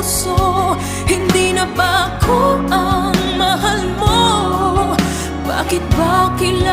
puso. Hindi na ba ako ang mahal mo? Bakit ba kailangan